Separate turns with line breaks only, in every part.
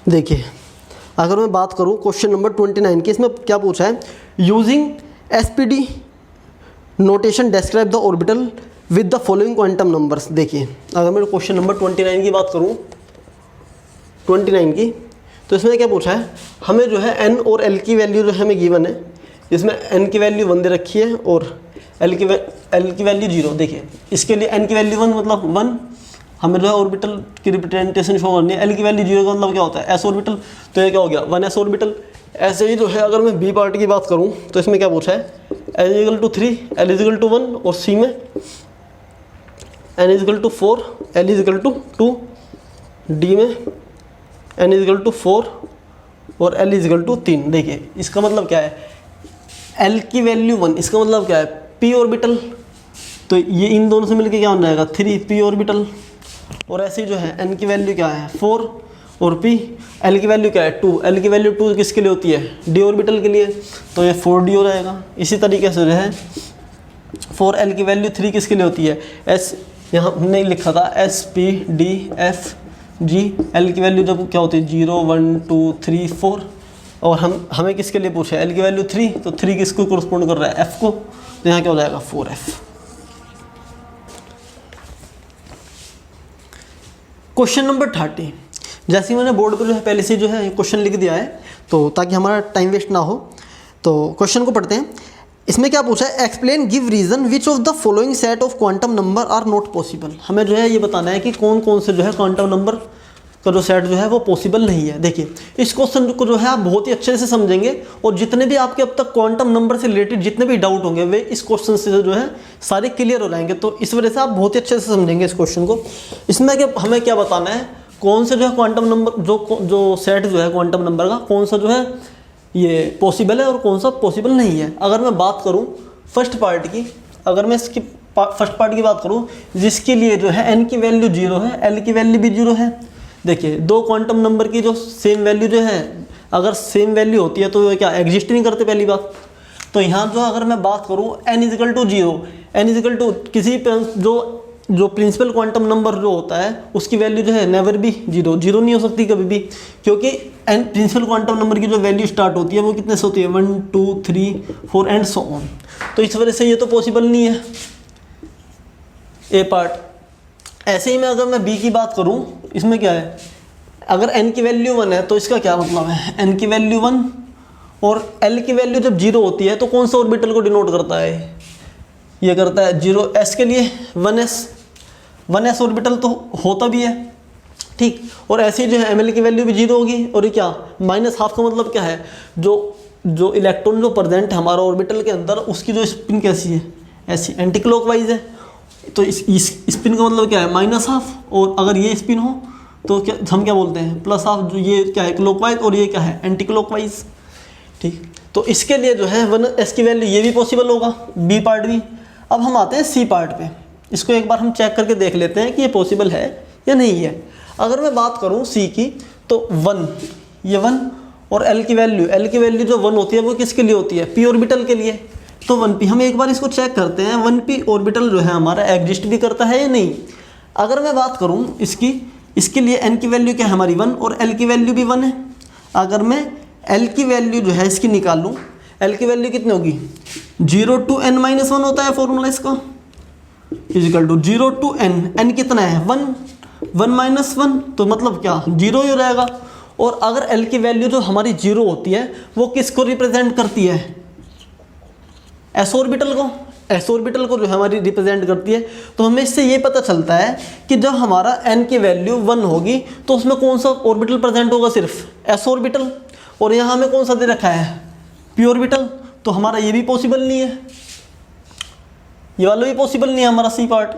देखिए अगर मैं बात करूं क्वेश्चन नंबर 29 की, इसमें क्या पूछा है, using SPD notation describe the orbital with the following quantum numbers. देखिए अगर मैं क्वेश्चन नंबर 29 की बात करूं 29 की, तो इसमें क्या पूछा है, हमें जो है एन और एल की वैल्यू जो है हमें गिवन है, इसमें एन की वैल्यू 1 दे रखी है और एल की वैल्यू 0। देखिए इसके लिए एन की वैल्यू 1 मतलब 1, हमें जो है ऑर्बिटल की रिप्रेजेंटेशन शो करनी है। एल की वैल्यू 0 का मतलब क्या होता है, एस ऑर्बिटल, तो ये क्या हो गया 1s ऑर्बिटल। ऐसे ही जो है अगर मैं बी पार्ट की बात करूं तो इसमें क्या पूछा है, L is equal to 3, L is equal to 1 और सी में N is equal to 4, L is equal to 2, D में एन इजिकल टू 4 और एल इजिकल टू 3। देखिए इसका मतलब क्या है, एल की वैल्यू 1, इसका मतलब क्या है पी ऑर्बिटल, तो ये इन दोनों से मिलके क्या हो जाएगा 3p ऑर्बिटल। और ऐसे ही जो है एन की वैल्यू क्या है 4 और p, एल की वैल्यू क्या है 2, एल की वैल्यू 2 किसके लिए होती है डी ऑर्बिटल के लिए, तो ये 4d हो जाएगा। इसी तरीके से जो है 4l की वैल्यू 3 किसके लिए होती है एस, यहाँ हमने लिखा था S P D F G, L की वैल्यू जब क्या होती है 0 1 2 3 4, और हमें किसके लिए पूछा है एल की वैल्यू 3, तो 3 किसको कोरस्पोंड कर रहा है एफ को, तो यहाँ क्या हो जाएगा 4f। क्वेश्चन नंबर 30, जैसे ही मैंने बोर्ड पर जो है पहले से जो है क्वेश्चन लिख दिया है, तो ताकि हमारा टाइम वेस्ट ना हो, तो क्वेश्चन को पढ़ते हैं। इसमें क्या पूछा है, explain give reason which of the following set of quantum number are not possible. हमें जो है ये बताना है कि कौन कौन से जो है क्वांटम नंबर का जो सेट जो है वो पॉसिबल नहीं है। देखिए इस क्वेश्चन को जो है आप बहुत ही अच्छे से समझेंगे, और जितने भी आपके अब तक क्वांटम नंबर से रिलेटेड जितने भी डाउट होंगे वे इस क्वेश्चन से जो है सारे क्लियर हो जाएंगे। तो इस वजह से आप बहुत ही अच्छे से समझेंगे इस क्वेश्चन को। इसमें हमें क्या बताना है, कौन से जो है क्वांटम नंबर जो सेट जो है क्वांटम नंबर का कौन सा जो है ये पॉसिबल है और कौन सा पॉसिबल नहीं है। अगर मैं बात करूं फर्स्ट पार्ट की, अगर मैं इसकी फर्स्ट पार्ट की बात करूं जिसके लिए जो है एन की वैल्यू 0 है, एल की वैल्यू भी 0 है। देखिए दो क्वांटम नंबर की जो सेम वैल्यू जो है, अगर सेम वैल्यू होती है तो क्या एग्जिस्ट नहीं करते पहली बात। तो यहाँ जो अगर मैं बात करूँ N is equal to 0, N is equal to किसी जो प्रिंसिपल क्वांटम नंबर जो होता है उसकी वैल्यू जो है नेवर भी 0 नहीं हो सकती कभी भी, क्योंकि एन प्रिंसिपल क्वांटम नंबर की जो वैल्यू स्टार्ट होती है वो कितने से होती है 1 2 3 4 एंड सो ऑन। तो इस वजह से ये तो पॉसिबल नहीं है ए पार्ट। ऐसे ही मैं अगर मैं बी की बात करूं, इसमें क्या है, अगर एन की वैल्यू 1 है तो इसका क्या मतलब है, एन की वैल्यू 1 और एल की वैल्यू जब 0 होती है तो कौन सा ऑर्बिटल को डिनोट करता है, ये करता है 0s के लिए 1s ऑर्बिटल तो होता भी है, ठीक। और ऐसे ही जो है एम एल की वैल्यू भी 0 होगी, और ये क्या -12 का मतलब क्या है, जो इलेक्ट्रॉन जो प्रेजेंट है हमारा ऑर्बिटल के अंदर उसकी जो स्पिन कैसी है, ऐसी एंटी क्लॉकवाइज है। तो इस स्पिन का मतलब क्या है -12, और अगर ये स्पिन हो तो क्या हम क्या बोलते हैं +12, जो ये क्या है क्लॉकवाइज और ये क्या है एंटी क्लॉकवाइज, ठीक। तो इसके लिए जो है 1s की वैल्यू ये भी पॉसिबल होगा, बी पार्ट भी। अब हम आते हैं सी पार्ट पे, इसको एक बार हम चेक करके देख लेते हैं कि ये पॉसिबल है या नहीं है। अगर मैं बात करूं सी की तो 1, ये 1 और एल की वैल्यू जो 1 होती है वो किसके लिए होती है, पी ऑर्बिटल के लिए। तो 1p हम एक बार इसको चेक करते हैं, 1p ऑर्बिटल जो है हमारा एग्जिस्ट भी करता है या नहीं। अगर मैं बात करूं इसके लिए n की वैल्यू क्या है हमारी 1 और l की वैल्यू भी 1 है। अगर मैं l की वैल्यू जो है इसकी निकालूं, l की वैल्यू कितनी होगी 0 to n-1 होता है फॉर्मूला इसका, इजिकल टू 0 to n कितना है 1 1 तो मतलब क्या 0 ही हो जाएगा। और अगर l की वैल्यू जो हमारी 0 होती है वो किसको रिप्रेजेंट करती है, s ऑर्बिटल को जो हमारी रिप्रेजेंट करती है। तो हमें इससे ये पता चलता है कि जब हमारा n की वैल्यू 1 होगी तो उसमें कौन सा ऑर्बिटल प्रेजेंट होगा, सिर्फ s ऑर्बिटल। और यहाँ हमें कौन सा दे रखा है p ऑर्बिटल, तो हमारा ये भी पॉसिबल नहीं है, ये वाला भी पॉसिबल नहीं है हमारा सी पार्ट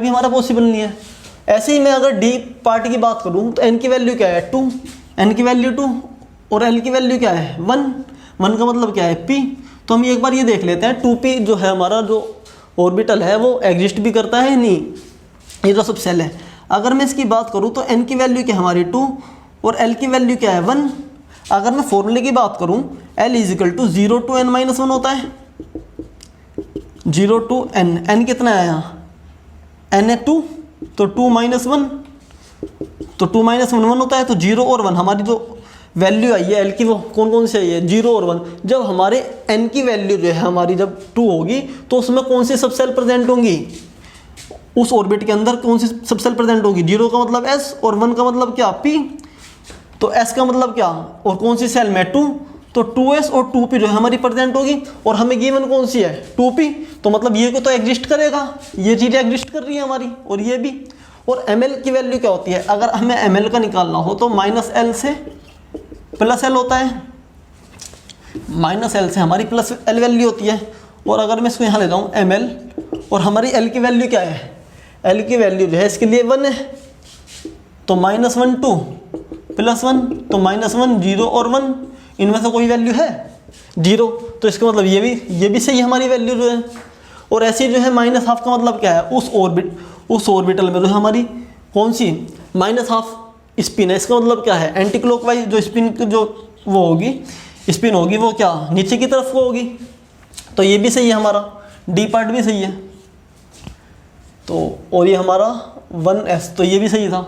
भी हमारा पॉसिबल नहीं है। ऐसे ही मैं अगर डी पार्ट की बात करूं तो n की वैल्यू क्या है 2, n की वैल्यू 2 और l की वैल्यू क्या है 1 का मतलब क्या है p। तो हम एक बार ये देख लेते हैं 2p जो है हमारा जो ऑर्बिटल है वो एग्जिस्ट भी करता है नहीं, ये जो सब सेल है। अगर मैं इसकी बात करूं तो n की वैल्यू क्या है हमारी 2 और l की वैल्यू क्या है 1। अगर मैं फॉर्मूले की बात करूं l is equal to 0 to n-1 होता है, 0 to n कितना है यहाँ n है 2 तो 2 - 1 तो 2 - 1 1 होता है, तो 0 और 1 हमारी जो वैल्यू आई है एल की वो कौन कौन सी आई है, 0 और 1। जब हमारे एन की वैल्यू जो है हमारी जब 2 होगी तो उसमें कौन सी सब सेल प्रेजेंट होंगी, उस ऑर्बिट के अंदर कौन सी सब सेल प्रेजेंट होगी, 0 का मतलब एस और 1 का मतलब क्या, पी। तो एस का मतलब क्या, और कौन सी सेल में 2, तो 2s और 2p जो है हमारी प्रेजेंट होगी। और हमें गिवन कौन सी है, 2p, तो मतलब ये को तो एग्जिस्ट करेगा, ये चीज़ एग्जिस्ट कर रही है हमारी, और ये भी। और ml की वैल्यू क्या होती है, अगर हमें ml का निकालना हो तो -l से +l होता है, -l से हमारी +l वैल्यू होती है। और अगर मैं इसको यहाँ ले जाऊँ ml, और हमारी l की वैल्यू क्या है, l की वैल्यू जो है इसके लिए 1 है, तो -1 2 +1, तो -1 0 और 1, इनमें से कोई वैल्यू है 0, तो इसका मतलब ये भी सही हमारी वैल्यू जो है। और ऐसी जो है -½ का मतलब क्या है, उस ऑर्बिटल में जो है हमारी कौन सी -½ स्पिन है, इसका मतलब क्या है, एंटी क्लॉकवाइज जो स्पिन जो वो होगी, स्पिन होगी वो क्या नीचे की तरफ को होगी। तो ये भी सही है हमारा, डी पार्ट भी सही है। तो और ये हमारा 1s, तो ये भी सही था।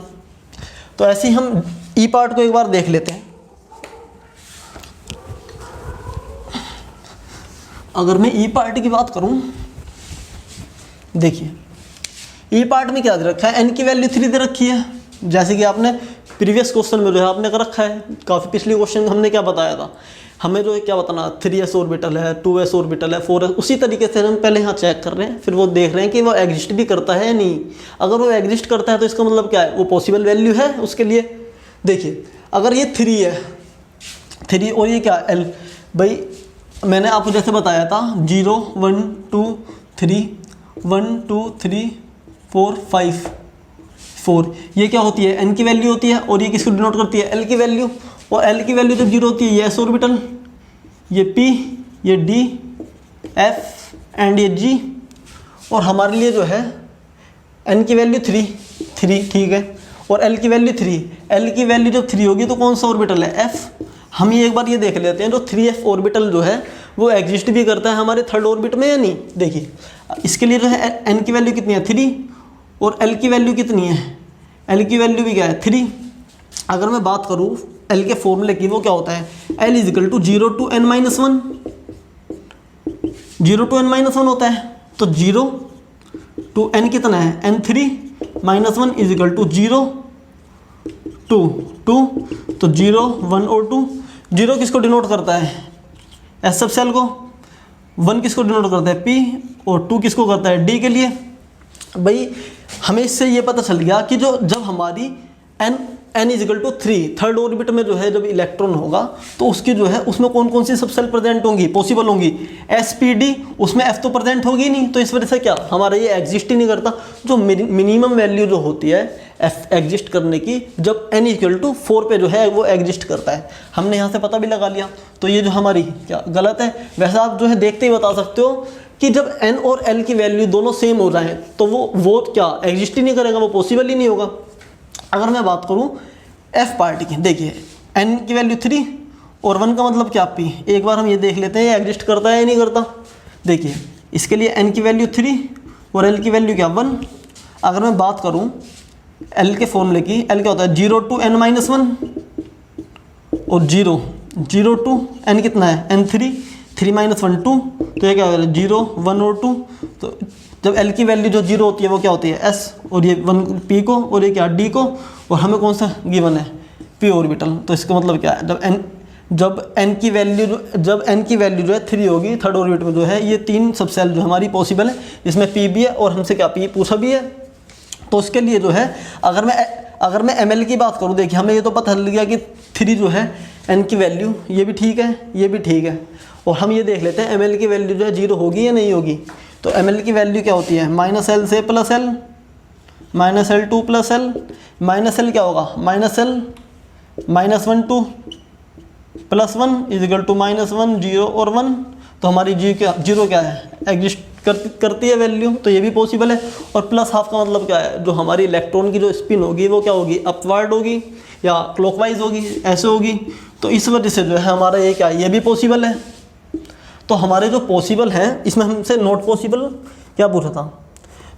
तो ऐसे ही हम ई पार्ट को एक बार देख लेते हैं। अगर मैं ई पार्ट की बात करूं, देखिए ई पार्ट में क्या दे रखा है, एन की वैल्यू 3 दे रखी है, जैसे कि आपने प्रीवियस क्वेश्चन में जो है आपने कर रखा है, काफ़ी पिछले क्वेश्चन में हमने क्या बताया था, हमें जो है क्या बताना, 3s ऑर्बिटल है, 2s ऑर्बिटल है, 4s, उसी तरीके से हम पहले यहाँ चेक कर रहे हैं, फिर वो देख रहे हैं कि वो एग्जिस्ट भी करता है या नहीं। अगर वो एग्जिस्ट करता है तो इसका मतलब क्या है, वो पॉसिबल वैल्यू है उसके लिए। देखिए अगर ये 3 है, 3 और ये क्या l, भाई मैंने आपको जैसे बताया था 0 1 2 3 1 2 3 4 5 4, ये क्या होती है, n की वैल्यू होती है, और ये किसको डिनोट करती है, l की वैल्यू। और l की वैल्यू जब 0 होती है ये s ऑर्बिटल, ये p, ये d, f एंड ये g। और हमारे लिए जो है n की वैल्यू 3 ठीक है, और l की वैल्यू 3, l की वैल्यू जब 3 होगी तो कौन सा ऑर्बिटल है, f। हम ये एक बार ये देख लेते हैं, जो 3f ऑर्बिटल जो है वो एग्जिस्ट भी करता है हमारे थर्ड ऑर्बिट में या नहीं। देखिए इसके लिए जो है n की वैल्यू कितनी है, 3, और l की वैल्यू कितनी है, l की वैल्यू भी क्या है, 3। अगर मैं बात करूँ l के फॉर्मूले की, वो क्या होता है, l = 0 to n - 1, 0 to n - 1 होता है। तो 0 to n कितना है, n3 - 1 = 0 2 2, तो 0 1 और 2। 0 किसको डिनोट करता है, एस सब सेल को, 1 किसको डिनोट करता है, p, और 2 किसको करता है, d के लिए। भाई हमें इससे ये पता चल गया कि जो जब हमारी n = 3 थर्ड ऑर्बिट में जो है जब इलेक्ट्रॉन होगा तो उसकी जो है उसमें कौन कौन सी सब सेल प्रेजेंट होंगी, पॉसिबल होंगी, s p d, उसमें f तो प्रेजेंट होगी नहीं, तो इस वजह से क्या हमारा ये एग्जिस्ट ही नहीं करता। जो मिनिमम वैल्यू जो होती है f एग्जिस्ट करने की, जब n = 4 पे जो है वो एग्जिस्ट करता है, हमने यहाँ से पता भी लगा लिया। तो ये जो हमारी क्या गलत है। वैसे आप जो है देखते ही बता सकते हो कि जब n और l की वैल्यू दोनों सेम हो जाए तो वो क्या एग्जिस्ट ही नहीं करेगा, वो पॉसिबल ही नहीं होगा। अगर मैं बात करूं f पार्ट की, देखिए n की वैल्यू 3 और 1 का मतलब क्या, p। एक बार हम ये देख लेते हैं ये एग्जिस्ट करता है या नहीं करता। देखिए इसके लिए n की वैल्यू 3 और l की वैल्यू क्या, 1। अगर मैं बात करूं l के फॉर्मूले की, l क्या होता है, 0 to n - 1 और 0 to n कितना है, n3 3 - 1 2, तो ये क्या होगा 0 1 और 2। तो जब l की वैल्यू जो 0 होती है वो क्या होती है, s, और ये 1 p को, और ये क्या d को, और हमें कौन सा गिवन है, p ऑर्बिटल। तो इसका मतलब क्या है, जब n की वैल्यू जो है 3 होगी थर्ड ऑर्बिट में जो है, ये 3 सब सेल जो हमारी पॉसिबल है, इसमें p भी है और हमसे क्या p पूछा भी है। तो उसके लिए जो है अगर मैं ml की बात करूँ, देखिए हमें ये तो पता चल गया कि 3 जो है n की वैल्यू, ये भी ठीक है, ये भी ठीक है। और हम ये देख लेते हैं ml की वैल्यू जो है 0 होगी या नहीं होगी। तो ml की वैल्यू क्या होती है, -l से +l, -l to +l, -l क्या होगा, -l -1 to +1 = -1 0 और 1। तो हमारी 0 क्या है, एग्जिस्ट करती है वैल्यू, तो ये भी पॉसिबल है। और +½ का मतलब क्या है, जो हमारी इलेक्ट्रॉन की जो स्पिन होगी वो क्या होगी, अपवर्ड होगी या क्लॉकवाइज होगी, ऐसे होगी। तो इस वजह से जो है हमारा ये क्या, ये भी पॉसिबल है। तो हमारे जो पॉसिबल हैं इसमें हमसे नॉट पॉसिबल क्या पूछा था,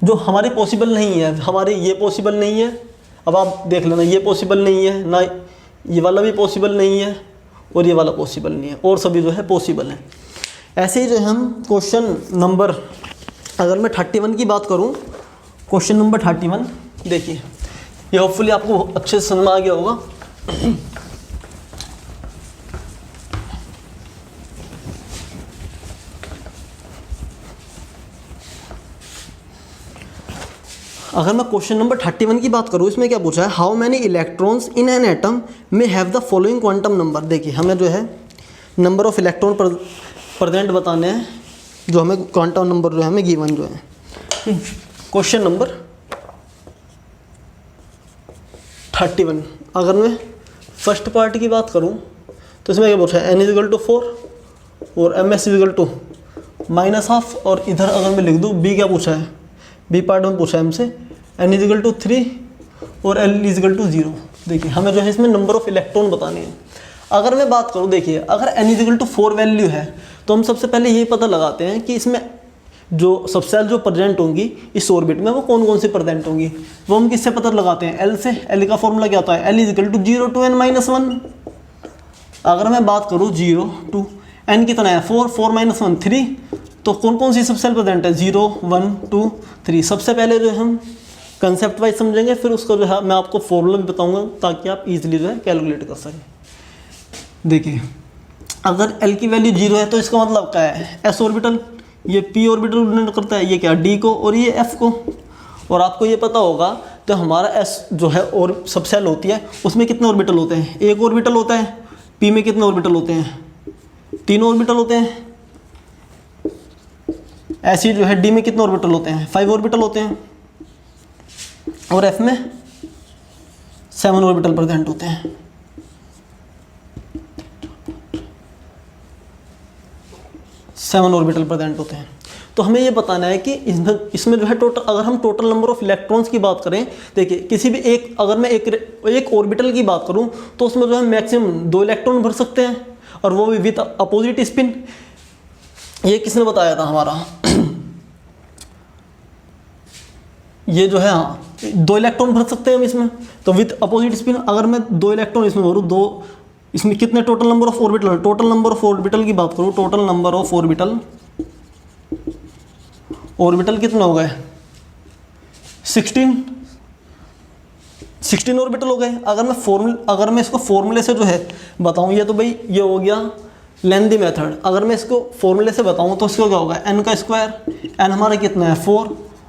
जो हमारे पॉसिबल नहीं है, हमारे ये पॉसिबल नहीं है, अब आप देख लेना, ये पॉसिबल नहीं है ना, ये वाला भी पॉसिबल नहीं है और ये वाला पॉसिबल नहीं है, और सभी जो है पॉसिबल है। ऐसे ही जो है हम क्वेश्चन नंबर, अगर मैं 31 की बात करूं, क्वेश्चन नंबर 31 देखिए, ये होपफुली आपको अच्छे से समझ में आ गया होगा। अगर मैं क्वेश्चन नंबर 31 की बात करूँ, इसमें क्या पूछा है, how many electrons in an atom में have the following quantum number. देखिए हमें जो है नंबर ऑफ इलेक्ट्रॉन प्रेजेंट बताने हैं, जो हमें क्वांटम नंबर जो है हमें गिवन जो है। क्वेश्चन नंबर 31, अगर मैं फर्स्ट पार्ट की बात करूँ तो इसमें क्या पूछा है, n इज इक्वल टू 4 और ms इज इक्वल टू -12, और इधर अगर मैं लिख दूँ b क्या पूछा है, b पार्ट में पूछा है हमसे n इज इक्वल टू 3 और l इज इक्वल टू 0। देखिए हमें जो है इसमें नंबर ऑफ इलेक्ट्रॉन बताने हैं। अगर मैं बात करूँ, देखिए अगर n is equal to 4 value है तो हम सबसे पहले ये पता लगाते हैं कि इसमें जो सबसेल जो प्रेजेंट होंगी इस ऑर्बिट में वो कौन कौन सी प्रेजेंट होंगी, वो हम किससे पता लगाते हैं, l से। l का फॉर्मूला क्या होता है, l is equal to 0 to n-1। अगर मैं बात करूँ 0 to n कितना है 4, 4 - 1 3, तो कौन कौन सी सबसेल प्रेजेंट है 0 1 2 3। सबसे पहले जो है हम कंसेप्ट वाइज समझेंगे, फिर उसका जो है मैं आपको फॉर्मूला भी बताऊंगा ताकि आप इजीली जो है कैलकुलेट कर सकें। देखिए अगर l की वैल्यू 0 है तो इसका मतलब क्या है, s ऑर्बिटल, ये p ऑर्बिटल डिनोट करता है, ये क्या d को और ये f को। और आपको ये पता होगा तो हमारा s जो है और सबसेल होती है उसमें कितने ऑर्बिटल होते हैं, एक ऑर्बिटल होता है। p में कितने ऑर्बिटल होते हैं, 3 ऑर्बिटल होते हैं। ऐसी जो है d में कितने ऑर्बिटल होते हैं, 5 ऑर्बिटल होते हैं। और f में 7 ऑर्बिटल प्रेजेंट होते हैं। सेवन ऑर्बिटल प्रेजेंट होते हैं। तो हमें ये बताना है कि इसमें जो है टोटल, अगर हम टोटल नंबर ऑफ इलेक्ट्रॉन्स की बात करें, देखिए किसी भी एक, अगर मैं एक ऑर्बिटल की बात करूं तो उसमें जो है मैक्सिमम 2 इलेक्ट्रॉन भर सकते हैं, और वो भी विद अपोजिट स्पिन। ये किसने बताया था हमारा, ये जो है हाँ 2 इलेक्ट्रॉन भर सकते हैं हम इसमें, तो विद अपोजिट स्पिन। अगर मैं 2 इलेक्ट्रॉन इसमें भरूँ, 2 इसमें कितने total number of orbital, total number of orbital की बात करूँ, टोटल नंबर ऑफ ऑर्बिटल कितने हो गए 16 ऑर्बिटल हो गए। अगर मैं इसको फॉर्मूले से जो है बताऊँ, ये तो भाई ये हो गया लेंथी मेथड। अगर मैं इसको फॉर्मूले से बताऊँ तो इसको क्या होगा, n का स्क्वायर, n हमारा कितना है 4,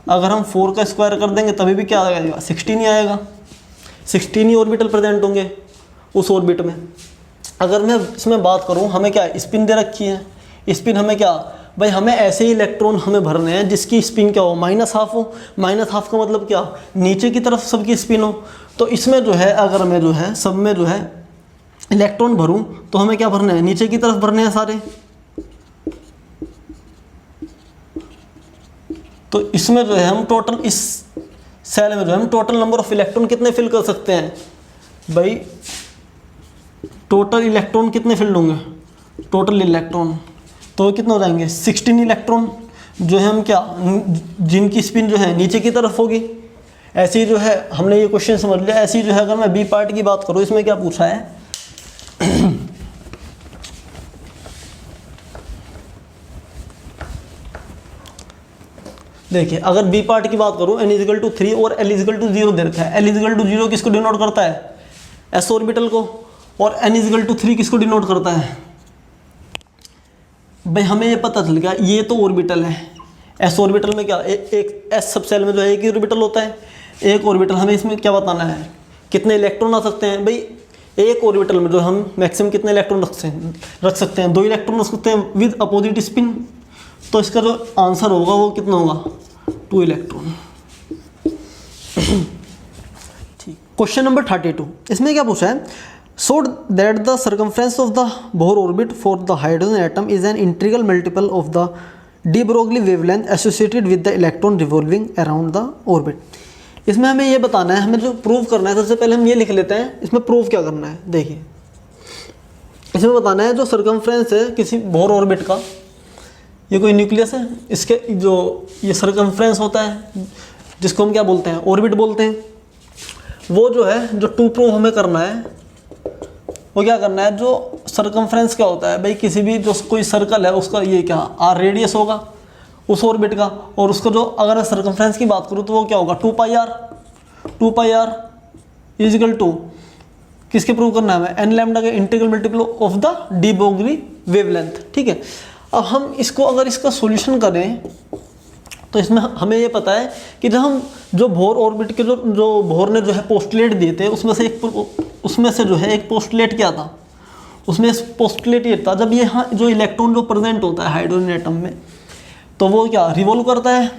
अगर हम 4 का स्क्वायर कर देंगे तभी भी क्या आएगा 16 ही आएगा। 16 ही ऑर्बिटल प्रेजेंट होंगे उस ऑर्बिट में। अगर मैं इसमें बात करूं, हमें क्या स्पिन दे रखी है, स्पिन हमें क्या भाई, हमें ऐसे ही इलेक्ट्रॉन हमें भरने हैं जिसकी स्पिन क्या हो -12 हो। -12 का मतलब क्या, नीचे की तरफ सबकी स्पिन हो। तो इसमें जो है अगर मैं जो है सब में जो है इलेक्ट्रॉन भरूं तो हमें क्या भरने हैं, नीचे की तरफ भरने हैं सारे। तो इसमें जो है हम टोटल, इस सेल में जो है हम टोटल नंबर ऑफ इलेक्ट्रॉन कितने फिल कर सकते हैं भाई, टोटल इलेक्ट्रॉन कितने फिल होंगे, टोटल इलेक्ट्रॉन तो कितने हो जाएंगे 16 इलेक्ट्रॉन, जो है हम क्या, जिनकी स्पिन जो है नीचे की तरफ होगी। ऐसे ही जो है हमने ये क्वेश्चन समझ लिया। ऐसे ही जो है अगर मैं बी पार्ट की बात करूँ, इसमें क्या पूछा है देखिए अगर बी पार्ट की बात करूँ, n इज इक्वल टू 3 और l इज इक्वल टू 0 दे रखा है। l इज इक्वल टू 0 किसको डिनोट करता है, s ऑर्बिटल को, और n इज इक्वल टू 3 किसको डिनोट करता है भाई, हमें ये पता चल गया ये तो ऑर्बिटल है। s ऑर्बिटल में क्या, एक s सबसेल में जो है एक ही ऑर्बिटल होता है, एक ऑर्बिटल। हमें इसमें क्या बताना है, कितने इलेक्ट्रॉन आ सकते हैं भाई, एक ऑर्बिटल में जो हम मैक्सिमम कितने इलेक्ट्रॉन रख सकते हैं 2 इलेक्ट्रॉन रख सकते हैं विद अपोजिट स्पिन। तो इसका जो आंसर होगा वो कितना होगा 2 इलेक्ट्रॉन। ठीक, क्वेश्चन नंबर 32, इसमें क्या पूछा है, show that the circumference of the Bohr orbit for the hydrogen atom is an integral multiple of the de Broglie wavelength associated with the electron revolving around the orbit. इसमें हमें ये बताना है, हमें जो प्रूव करना है, सबसे पहले हम ये लिख लेते हैं इसमें प्रूव क्या करना है। देखिए इसमें बताना है जो सर्कमफ्रेंस है किसी बोर ऑर्बिट का, ये कोई न्यूक्लियस है, इसके जो ये सर्कमफ्रेंस होता है जिसको हम क्या बोलते हैं ऑर्बिट बोलते हैं। वो जो है जो टू प्रूव हमें करना है, वो क्या करना है, जो सरकमफ्रेंस क्या होता है भाई, किसी भी जो कोई सर्कल है उसका ये क्या आर रेडियस होगा उस ऑर्बिट का, और उसका जो अगर मैं सरकमफ्रेंस की बात करूँ तो वो क्या होगा 2πr इजिकल टू किसके प्रूव करना है हमें, एन लैम्डा के integral multiple of the de Broglie wavelength. ठीक है, अब हम इसको अगर इसका सॉल्यूशन करें तो इसमें हमें ये पता है कि जब हम जो बोर ऑर्बिट के जो बोर ने जो है पोस्टुलेट दिए थे उसमें से जो है एक पोस्टुलेट क्या था, उसमें पोस्टुलेट ये था जब ये यहाँ जो इलेक्ट्रॉन जो प्रेजेंट होता है हाइड्रोजन एटम में तो वो क्या रिवॉल्व करता है,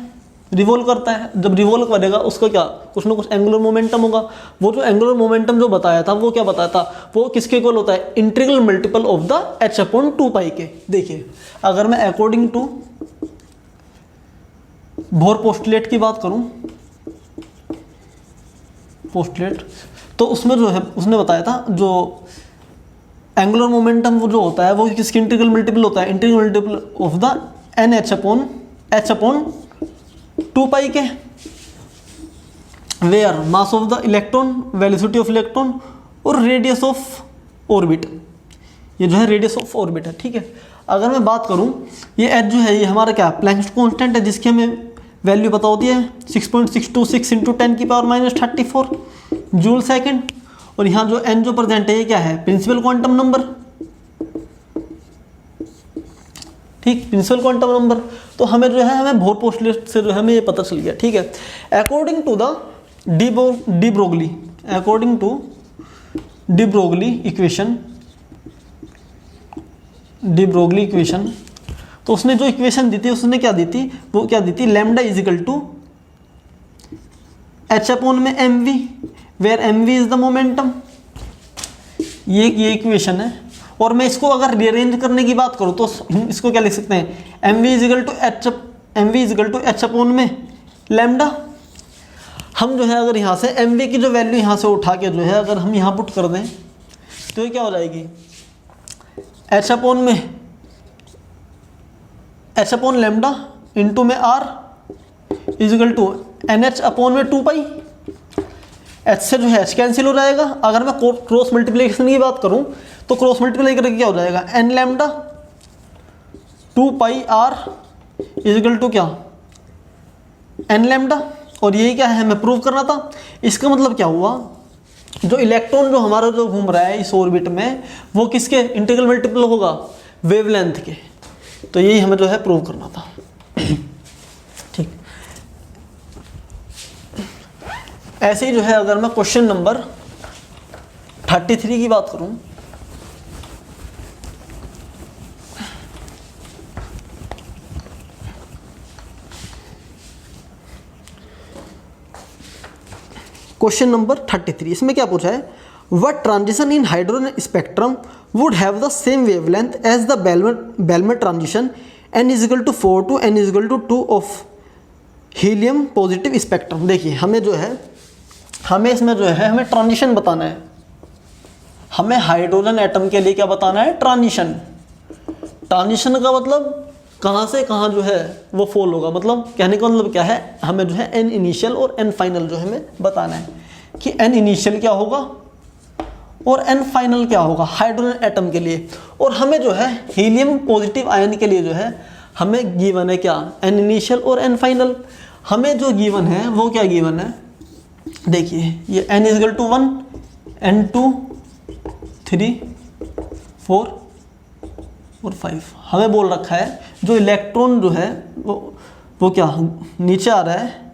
जब रिवॉल्व करेगा उसका क्या कुछ ना कुछ एंगुलर मोमेंटम होगा। वो जो एंगुलर मोमेंटम जो बताया था वो क्या बताया था, वो किसके इक्वल होता है, integral multiple of the h/2π के। देखिए अगर मैं अकॉर्डिंग टू बोर पोस्टुलेट की बात करूं, पोस्टुलेट तो उसमें जो है उसने बताया था जो एंगुलर मोमेंटम वो जो होता है वो किसकी इंटीग्रल मल्टीपल होता है, integral multiple of the h/2π के, where mass of the electron, velocity of electron और रेडियस ऑफ ऑर्बिट, ये जो है रेडियस ऑफ ऑर्बिट है। ठीक है, अगर मैं बात करूं ये h जो है ये हमारा क्या प्लैंक्स कांस्टेंट है जिसकी हमें वैल्यू पता होती है 6.626 × 10⁻34 जूल सेकेंड, और यहाँ जो n जो प्रेजेंट है ये क्या है प्रिंसिपल क्वांटम नंबर। ठीक, प्रिंसिपल क्वांटम नंबर, तो हमें जो है हमें बोर पोस्टुलेट से जो है हमें ये पता चल गया। ठीक है, according to the de Broglie, according to de Broglie equation, तो उसने जो इक्वेशन दी थी उसने क्या दी थी, वो क्या दी थी, lambda is equal to h/mv where mv is the momentum, ये इक्वेशन है। और मैं इसको अगर रीअरेंज करने की बात करूँ तो इसको क्या लिख सकते हैं, mv इजिकल टू h/में लैम्डा। हम जो है अगर यहाँ से mv की जो वैल्यू यहाँ से उठा के जो है अगर हम यहाँ पुट कर दें तो ये क्या हो जाएगी, h/, लैम्डा इंटू में r is equal to NH/2π, h से जो है h कैंसिल हो जाएगा। अगर मैं क्रॉस मल्टीप्लिकेशन की बात करूं तो क्रॉस मल्टीप्लाई करके क्या हो जाएगा, n lambda 2πr is equal to क्या n लैम्डा, और यही क्या है हमें प्रूव करना था। इसका मतलब क्या हुआ, जो इलेक्ट्रॉन जो हमारा जो घूम रहा है इस ऑर्बिट में वो किसके इंटीग्रल मल्टीपल होगा, वेवलेंथ के। तो यही हमें जो है प्रूव करना था। ठीक, ऐसे ही जो है अगर मैं क्वेश्चन नंबर 33 की बात करूं, क्वेश्चन नंबर 33, इसमें क्या पूछा है, what transition in hydrogen spectrum would have the same wavelength as the Balmer transition n equal to 4 to n equal to 2 of helium positive spectrum. देखिए हमें जो है हमें इसमें जो है हमें ट्रांजिशन बताना है, हमें हाइड्रोजन एटम के लिए क्या बताना है, ट्रांजिशन का मतलब कहाँ से कहाँ जो है वो फॉल होगा, मतलब कहने का मतलब क्या है, हमें जो है n इनिशियल और n फाइनल जो हमें बताना है कि n इनिशियल क्या होगा और n फाइनल क्या होगा हाइड्रोजन एटम के लिए। और हमें जो है हीलियम पॉजिटिव आयन के लिए जो है हमें गिवन है क्या, n इनिशियल और n फाइनल। हमें जो गिवन है वो क्या गिवन है, देखिए ये n इजिकल टू 1 n2 3 4 और 5 हमें बोल रखा है जो इलेक्ट्रॉन जो है वो क्या नीचे आ रहा है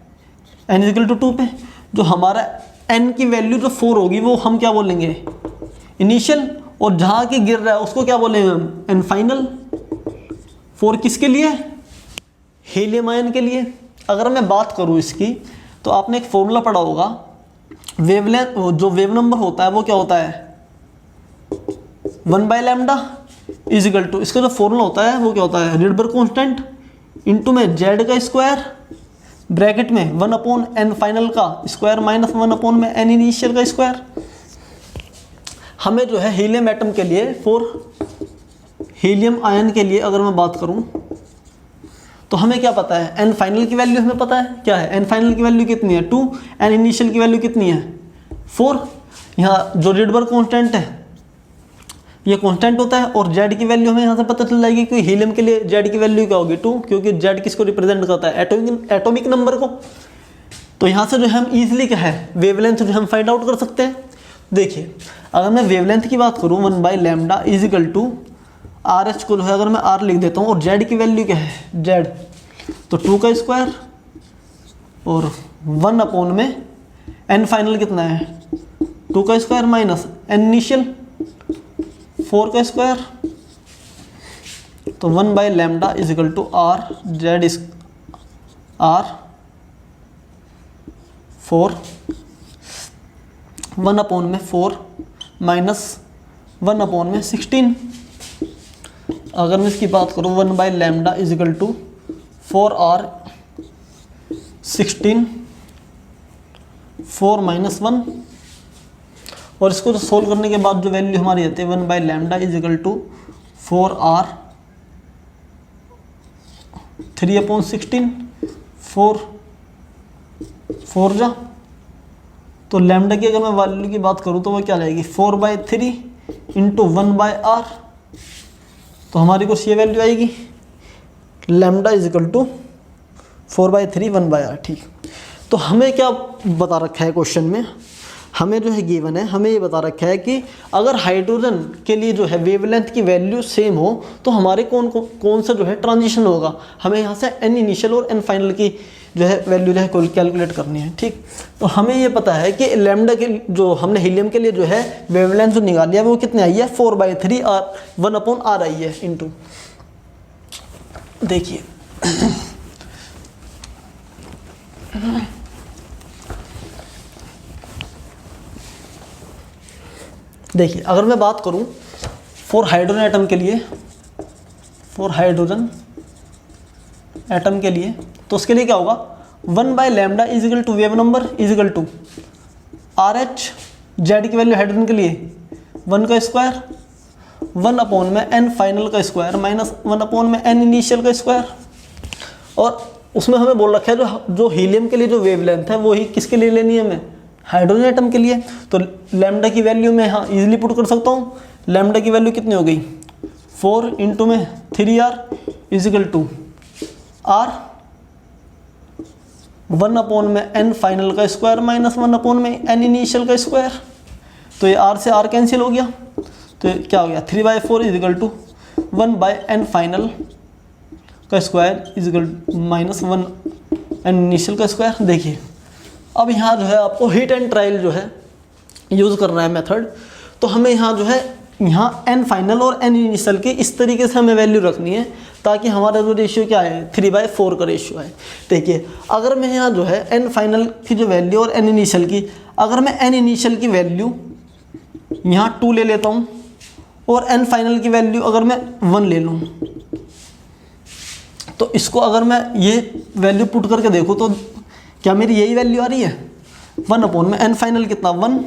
n इजिकल टू 2 पे, जो हमारा n की वैल्यू जो 4 होगी वो हम क्या बोलेंगे इनिशियल, और जहाँ की गिर रहा है उसको क्या बोलेंगे हम n फाइनल। 4 किसके लिए, हीलियम आयन के लिए। अगर मैं बात करूँ इसकी तो आपने एक फॉर्मूला पढ़ा होगा, वेवलेंथ जो वेव नंबर होता है वो क्या होता है 1/λ इजिकल टू, इसका जो फॉर्मूला होता है वो क्या होता है रिडबर्ग कांस्टेंट इंटू में z का स्क्वायर ब्रैकेट में 1/n फाइनल का स्क्वायर माइनस 1/n इनिशियल का स्क्वायर। हमें जो है हीलियम एटम के लिए हीलियम आयन के लिए अगर मैं बात करूं तो हमें क्या पता है, n फाइनल की वैल्यू हमें पता है क्या है, n फाइनल की वैल्यू कितनी है 2, n इनिशियल की वैल्यू कितनी है 4, यहाँ जो रिडबर्ग कांस्टेंट है ये कांस्टेंट होता है, और जेड की वैल्यू हमें यहाँ से पता चल जाएगी कि हीलियम के लिए जेड की वैल्यू क्या होगी 2, क्योंकि जेड किसको रिप्रेजेंट करता है, एटॉमिक नंबर को। तो यहाँ से जो है हम इजीली क्या है वेवलेंथ जो हम फाइंड आउट कर सकते हैं। देखिए अगर मैं वेवलेंथ की बात करूँ 1/λ इजिकल टू आर एच को जो है अगर मैं आर लिख देता हूँ, और जेड की वैल्यू क्या है जेड, तो 2 का स्क्वायर और 1 अपॉन में एन फाइनल कितना है 2 का स्क्वायर माइनस एन इनिशियल 4 का स्क्वायर, तो 1/λ equal to R Z is R 4, 1 upon में 4 माइनस 1 अपॉन में 16। अगर मैं इसकी बात करूँ 1/λ इजिकल टू 4r 16 4 माइनस 1, और इसको तो सोल्व करने के बाद जो वैल्यू हमारी आती है 1/λ इजिकल टू 4r 3/16 4 जा, तो लैम्डा की अगर मैं वैल्यू की बात करूँ तो वो क्या रहेगी 4/3 इंटू 1/r, तो हमारी कुछ ये वैल्यू आएगी लैम्डा इजिकल टू 4/3 1/r। ठीक, तो हमें क्या बता रखा है क्वेश्चन में, हमें जो है गिवन है, हमें ये बता रखा है कि अगर हाइड्रोजन के लिए जो है वेवलेंथ की वैल्यू सेम हो तो हमारे कौन सा जो है ट्रांजिशन होगा, हमें यहाँ से एन इनिशियल और एन फाइनल की जो है वैल्यू जो है कैलकुलेट करनी है। ठीक, तो हमें ये पता है कि लैम्डा के जो हमने हीलियम के लिए जो है वेवलेंथ जो निकाली है वो कितनी आई है 4/3 1/r आई है इंटू, देखिए देखिए अगर मैं बात करूं फॉर हाइड्रोजन एटम के लिए तो उसके लिए क्या होगा 1/λ equal to wave number equal to R H, Z की वैल्यू हाइड्रोजन के लिए 1 का स्क्वायर 1 अपॉन में एन फाइनल का स्क्वायर माइनस 1 अपॉन में एन इनिशियल का स्क्वायर, और उसमें हमें बोल रखा है जो हीलियम के लिए जो वेवलेंथ है वो ही किसके लिए लेनी है हमें हाइड्रोजन एटम के लिए। तो लैम्डा की वैल्यू मैं यहाँ इजीली पुट कर सकता हूँ, लैम्डा की वैल्यू कितनी हो गई 4 इंटू में 3r is equal to r 1 upon में n फाइनल का स्क्वायर माइनस 1 अपॉन में n इनिशियल का स्क्वायर, तो ये r से r कैंसिल हो गया, तो ये क्या हो गया 3/4 इजिकल टू 1/n फाइनल का square is equal minus 1 n initial का स्क्वायर। देखिए अब यहाँ जो है आपको हिट एंड ट्रायल जो है यूज़ करना है मेथड, तो हमें यहाँ जो है यहाँ n फाइनल और n इनिशियल की इस तरीके से हमें वैल्यू रखनी है ताकि हमारा जो रेशियो क्या है 3/4 का रेशियो है। देखिए अगर मैं यहाँ जो है n फाइनल की जो वैल्यू और n इनिशियल की, अगर मैं n इनिशियल की वैल्यू यहाँ 2 ले लेता हूँ और n फाइनल की वैल्यू अगर मैं 1 ले लूँ, तो इसको अगर मैं ये वैल्यू पुट करके देखूँ तो क्या मेरी यही वैल्यू आ रही है 1 अपॉन में n फाइनल कितना 1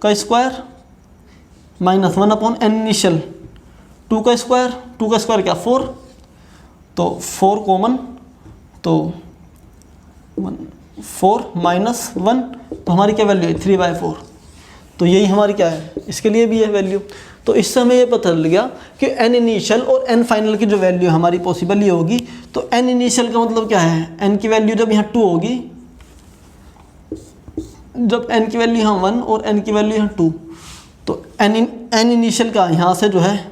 का square minus 1 upon n initial 2 का स्क्वायर क्या 4, तो 4 कॉमन, तो 4 माइनस 1, तो हमारी क्या वैल्यू है 3/4, तो यही हमारी क्या है इसके लिए भी है वैल्यू। तो इससे हमें ये पता चल गया कि n इनिशियल और n फाइनल की जो वैल्यू हमारी पॉसिबल ये होगी, तो n इनिशियल का मतलब क्या है n की वैल्यू जब यहाँ 2 होगी, जब n की वैल्यू यहाँ 1 और n की वैल्यू यहाँ 2, तो n इनिशियल का यहाँ से जो है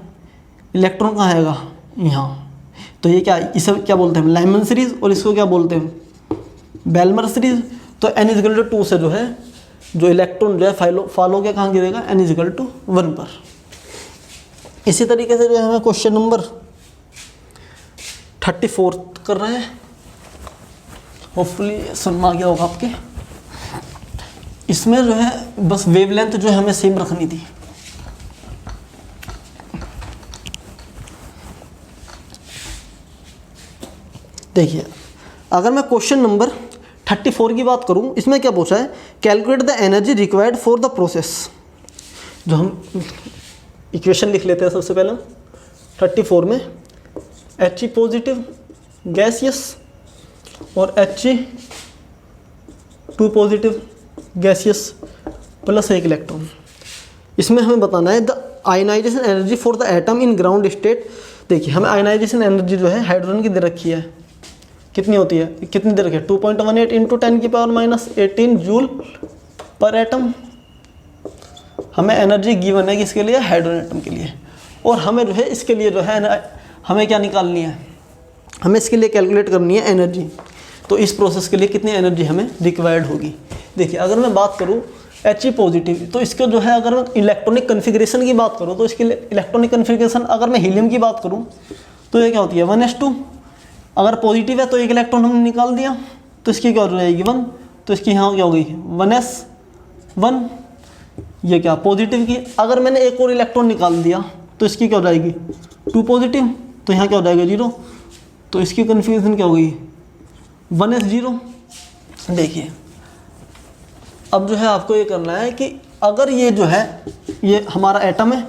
इलेक्ट्रॉन कहाँ आएगा यहाँ, तो ये क्या इसे क्या बोलते हैं लाइमन सीरीज, और इसको क्या बोलते हैं बेलमर सीरीज। तो n इजिकल टू 2 से जो है जो इलेक्ट्रॉन जो है फॉलो के कहाँ गिरेगा n इजिकल टू 1 पर। इसी तरीके से जो है हमें क्वेश्चन नंबर 34 कर रहे हैं, होपफुली समझ आ गया होगा आपके। इसमें जो है बस वेवलेंथ जो है हमें सेम रखनी थी। देखिए अगर मैं क्वेश्चन नंबर 34 की बात करूं, इसमें क्या पूछा है calculate the energy required for the process. जो हम इक्वेशन लिख लेते हैं सबसे पहले 34 में He पॉजिटिव गैसियस और He2 positive gaseous plus 1 electron. इसमें हमें बताना है the ionisation energy for the atom in ground state. देखिए हमें आयनाइजेशन एनर्जी जो है हाइड्रोजन की दे रखी है, कितनी होती है, कितनी दे रखी है 2.18 इंटू 10⁻⁻18 जूल पर एटम। हमें एनर्जी गिवन है किसके लिए, हाइड्रोजन एटम के लिए। और हमें जो है इसके लिए जो है हमें क्या निकालनी है, हमें इसके लिए कैलकुलेट करनी है एनर्जी। तो इस प्रोसेस के लिए कितनी एनर्जी हमें रिक्वायर्ड होगी। देखिए अगर मैं बात करूँ He पॉजिटिव, तो इसका जो है अगर मैं इलेक्ट्रॉनिक कन्फिग्रेशन की बात करूँ तो इसके लिए इलेक्ट्रॉनिक कन्फिग्रेशन अगर मैं हीलियम की बात करूँ तो ये क्या होती है 1s2। अगर पॉजिटिव है तो 1 इलेक्ट्रॉन हमने निकाल दिया तो इसकी क्या हो जाएगी 1, तो इसकी यहाँ क्या हो गई 1s1। ये क्या पॉजिटिव की, अगर मैंने एक और इलेक्ट्रॉन निकाल दिया तो इसकी क्या हो जाएगी 2 पॉजिटिव, तो यहाँ क्या हो जाएगा 0, तो इसकी कन्फ्यूजन क्या हो गई 1s0। देखिए अब जो है आपको ये करना है कि अगर ये जो है ये हमारा एटम है,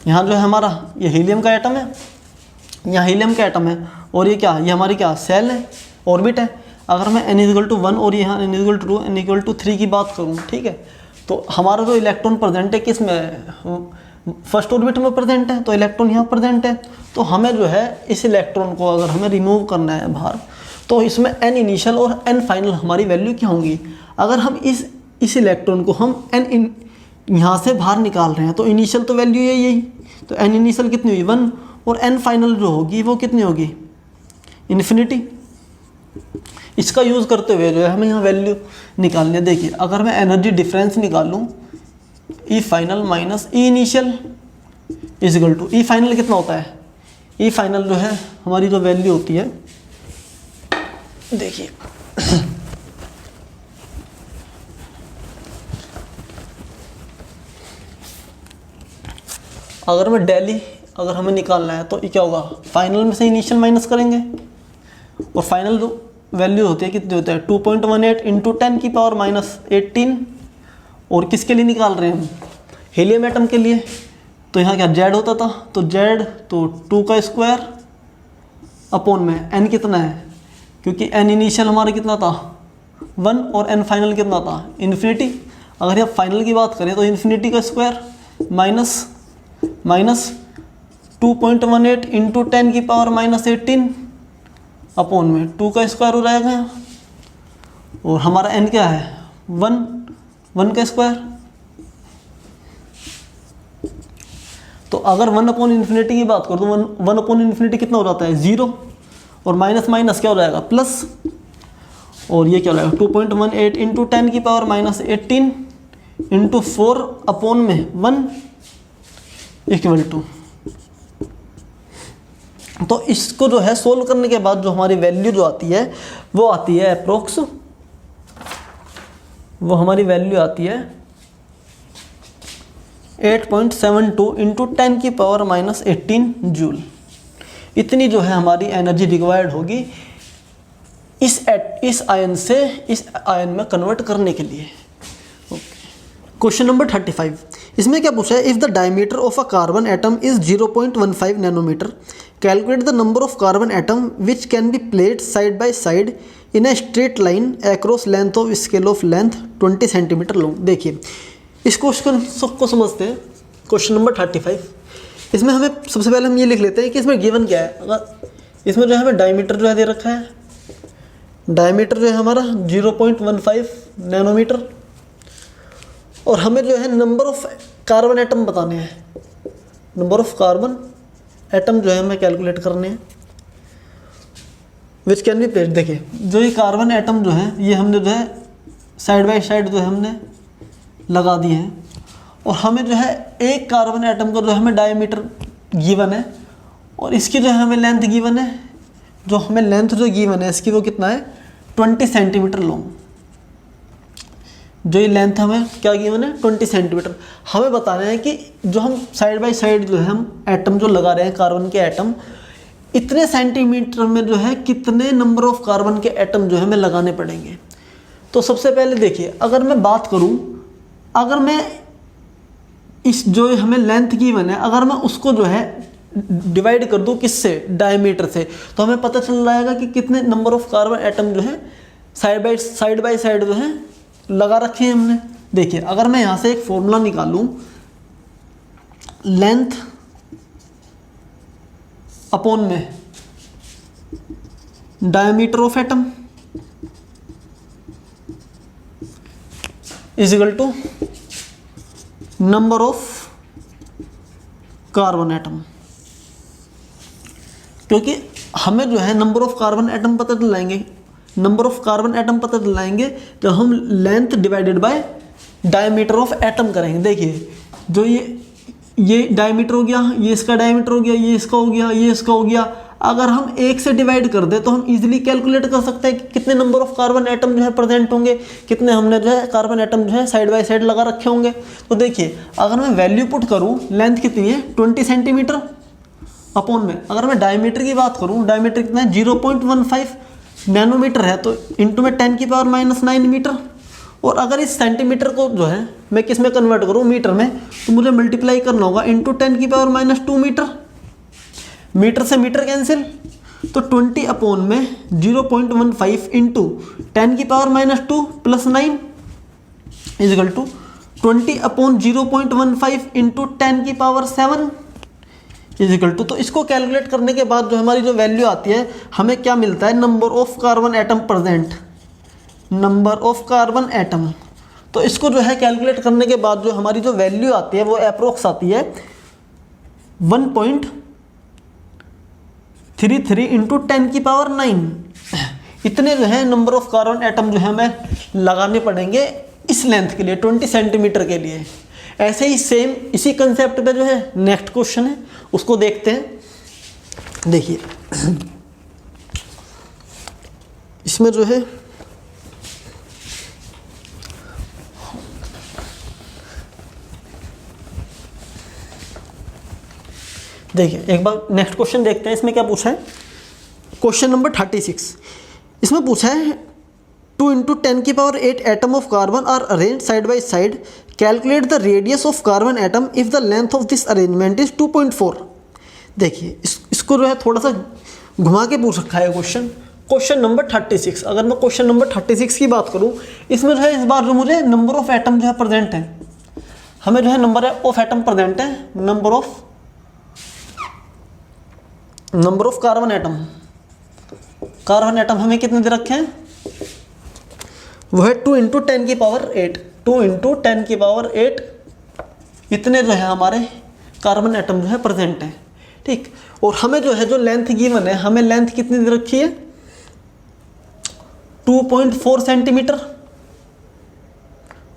यहाँ जो है हमारा ये हीलियम का एटम है, यहाँ हीलियम का एटम है, और ये क्या, ये हमारी क्या सेल है, ऑर्बिट है। अगर मैं n=1 और यहाँ n=2 n=3 की बात करूँ, ठीक है, तो हमारा जो इलेक्ट्रॉन प्रेजेंट है किस में, फर्स्ट ऑर्बिट में प्रेजेंट है, तो इलेक्ट्रॉन यहाँ प्रेजेंट है। तो हमें जो है इस इलेक्ट्रॉन को अगर हमें रिमूव करना है बाहर, तो इसमें n इनिशियल और n फाइनल हमारी वैल्यू क्या होंगी। अगर हम इस इलेक्ट्रॉन को हम n यहाँ से बाहर निकाल रहे हैं तो इनिशियल तो वैल्यू यही, तो n इनिशियल कितनी हुई 1, और n फाइनल जो होगी वो कितनी होगी इन्फिनिटी। इसका यूज़ करते हुए जो है हमें यहाँ वैल्यू निकालनी है। देखिए अगर मैं एनर्जी डिफरेंस निकालूँ E final minus E initial equal to, E final कितना होता है, ई फाइनल जो है हमारी जो वैल्यू होती है, देखिए अगर मैं डेली अगर हमें निकालना है तो ये क्या होगा, फाइनल में से इनिशियल माइनस करेंगे, और फाइनल जो वैल्यू होती है कितनी होती है 2.18 इंटू 10⁻⁻18। और किसके लिए निकाल रहे हैं हम, हीलियम एटम के लिए। तो यहाँ क्या Z होता था, तो Z तो 2 का स्क्वायर अपॉन में n कितना है, क्योंकि n इनिशियल हमारा कितना था 1 और n फाइनल कितना था इन्फिनिटी। अगर यहाँ फाइनल की बात करें तो इन्फिनिटी का स्क्वायर माइनस 2.18 इंटू 10⁻⁻18 अपॉन में 2 का स्क्वायर हो जाएगा, और हमारा n क्या है 1 का स्क्वायर। तो अगर 1/∞ की बात करो तो 1/∞ कितना हो जाता है 0, और माइनस माइनस क्या हो जाएगा प्लस, और ये क्या हो जाएगा 2.18 इंटू 10⁻⁻18 इंटू 4 अपॉन में 1 इक्वल टू। तो इसको जो है सोल्व करने के बाद जो हमारी वैल्यू जो आती है वो आती है अप्रोक्स, वो हमारी वैल्यू आती है 8.72 इंटू 10⁻⁻18 जूल। इतनी जो है हमारी एनर्जी रिक्वायर्ड होगी इस आयन से इस आयन में कन्वर्ट करने के लिए। क्वेश्चन नंबर 35, इसमें क्या पूछा है, if the diameter of a carbon atom is 0.15 nanometre, calculate the number of carbon atom which can be placed side by side in a straight line across length of scale of length 20 centimetre long. देखिए इस question को समझते हैं। Question number 35, इसमें हमें सबसे पहले हम ये लिख लेते हैं कि इसमें गिवन क्या है। अगर इसमें जो है हमें डायमीटर जो है दे रखा है, डायमीटर जो है हमारा 0.15 नैनोमीटर, और हमें जो है नंबर ऑफ कार्बन एटम बताने हैं, नंबर ऑफ कार्बन एटम जो है हमें कैलकुलेट करने हैं विच कैन बी प्लेस्ड। देखिए जो ये कार्बन एटम जो है ये हमने जो है साइड बाय साइड जो है हमने लगा दिए हैं, और हमें जो है एक कार्बन एटम का जो हमें डायमीटर गिवन है, और इसकी जो है हमें लेंथ गिवन है, जो हमें लेंथ जो गिवन है इसकी वो कितना है 20 सेंटीमीटर लॉन्ग। जो ये लेंथ हमें क्या गिवन है 20 सेंटीमीटर। हमें बताना है कि जो हम साइड बाय साइड जो है हम एटम जो लगा रहे हैं कार्बन के एटम, इतने सेंटीमीटर में जो है कितने नंबर ऑफ कार्बन के एटम जो है हमें लगाने पड़ेंगे। तो सबसे पहले देखिए अगर मैं बात करूं, अगर मैं इस जो हमें लेंथ गिवन है अगर मैं उसको जो है डिवाइड कर दूँ किससे, डायमीटर से, तो हमें पता चल जाएगा कि कितने नंबर ऑफ कार्बन एटम जो है साइड बाय साइड जो है लगा रखे हैं हमने। देखिए अगर मैं यहाँ से एक फॉर्मूला निकालूँ, लेंथ अपॉन में diameter of atom is equal to number of carbon atom, क्योंकि हमें जो है नंबर ऑफ कार्बन एटम पता चलाएंगे, नंबर ऑफ कार्बन एटम पता चलाएंगे जब हम length divided by diameter of atom करेंगे। देखिए जो ये डायमीटर हो गया, ये इसका डायमीटर हो गया, ये इसका हो गया, ये इसका हो गया। अगर हम एक से डिवाइड कर दें तो हम इजीली कैलकुलेट कर सकते हैं कि कितने नंबर ऑफ कार्बन एटम जो है प्रेजेंट होंगे, कितने हमने जो है कार्बन एटम जो है साइड बाय साइड लगा रखे होंगे। तो देखिए अगर मैं वैल्यू पुट करूँ, लेंथ कितनी है 20 सेंटीमीटर अपॉन में, अगर मैं डायमीटर की बात करूँ, डायमीटर कितना है 0.15 नैनोमीटर है, तो इंटू में 10⁻⁹ मीटर। और अगर इस सेंटीमीटर को जो है मैं किस में कन्वर्ट करूँ, मीटर में, तो मुझे मल्टीप्लाई करना होगा इंटू 10⁻⁻2 मीटर। मीटर से मीटर कैंसिल, तो 20 अपॉन में 0.15 into 10⁻⁻2 plus 9 is equal to 20 upon 0.15 into 10⁻7 is equal to. तो इसको कैलकुलेट करने के बाद जो हमारी जो वैल्यू आती है, हमें क्या मिलता है, number of carbon atom present, number of carbon atom. तो इसको जो है कैलकुलेट करने के बाद जो हमारी जो वैल्यू आती है वो अप्रोक्स आती है 1.33 इंटू 10⁹ इतने जो है नंबर ऑफ कार्बन एटम जो है हमें लगाने पड़ेंगे इस लेंथ के लिए, 20 सेंटीमीटर के लिए। ऐसे ही सेम इसी कंसेप्ट पे जो है नेक्स्ट क्वेश्चन है, उसको देखते हैं। देखिए इसमें जो है देखिए एक बार नेक्स्ट क्वेश्चन देखते हैं, इसमें क्या पूछा है। क्वेश्चन नंबर 36, इसमें पूछा है 2 × 10⁸ atom of carbon are arranged side by side, calculate the radius of carbon atom if the length of this arrangement is 2.4। देखिए इसको जो है थोड़ा सा घुमा के पूछ रखा है क्वेश्चन। क्वेश्चन नंबर 36, अगर मैं क्वेश्चन नंबर 36 की बात करूं, इसमें जो है इस बार जो मुझे नंबर ऑफ एटम जो है प्रेजेंट है, हमें जो है नंबर ऑफ एटम प्रेजेंट है, नंबर ऑफ कार्बन एटम हमें कितने दे रखे हैं, वो है 2 × 10⁸, 2 × 10⁸ इतने जो है हमारे कार्बन एटम जो है प्रेजेंट है, ठीक। और हमें जो है जो लेंथ गिवन है, हमें लेंथ कितनी दे रखी है 2.4 सेंटीमीटर,